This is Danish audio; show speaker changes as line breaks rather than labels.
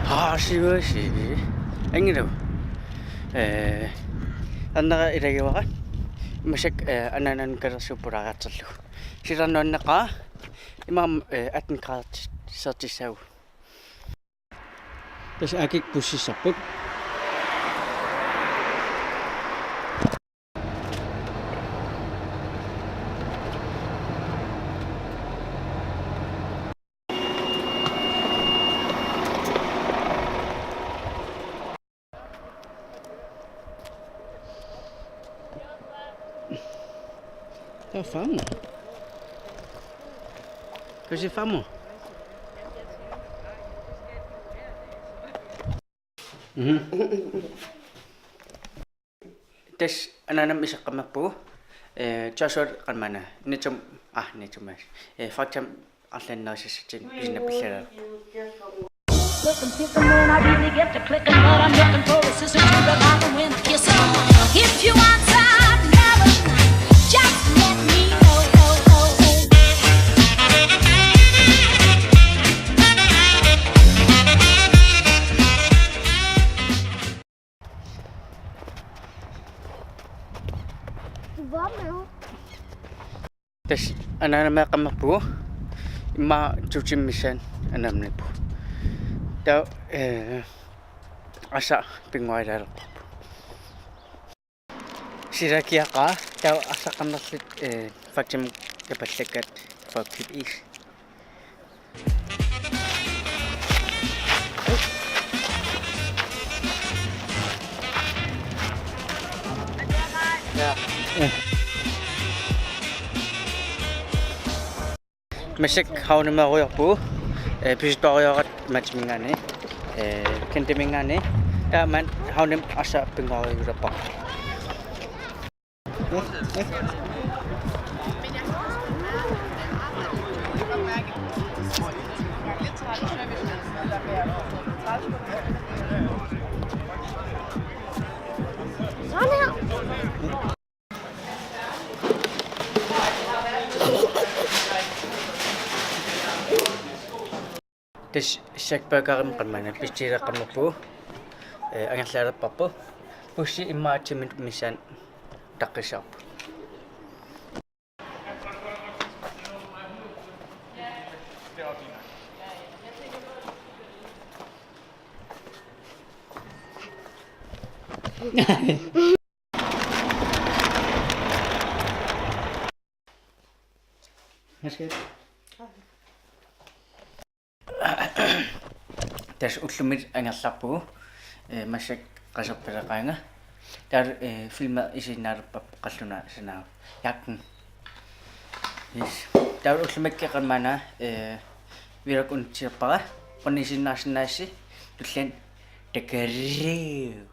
Haasiuasi angilu annara ilagivara masak ananan kalersuppulaqaterlu silernuanneqa imam 18 grad certisau tas akik pussissarput Tá famo? Kasi famo? Tas ananam isaqamappu chasor qanmana nitum nitumas faktam allannaasissatin pisinapillala Looking thinking when I really get to clicking, but I'm looking for a sister to revive them when I kiss them. If you want some never just let me know. Tas ananamaqamappu imma tutimmissan anamnippu ta asa pinguailalerpappu sirakiaqa ta asaqannerlut faktim kapallakat fakip is Masik haunamaruyorpu pistoriarat matmingani kentemingani taman haunem asa pinguariulappa Tas sakpakarim qanmana pistileqqamappu angerlaalerparpu pussi immaatsimit missan taqqissarpu Tas ullumit angerlarpu massak qaserpalaqaanga tar filma isinnaarpap qalluna sanaa yakken yes tar ullumakki qanmana virakunitsiarpara qonisinnaarsinnaassi tullan takarriu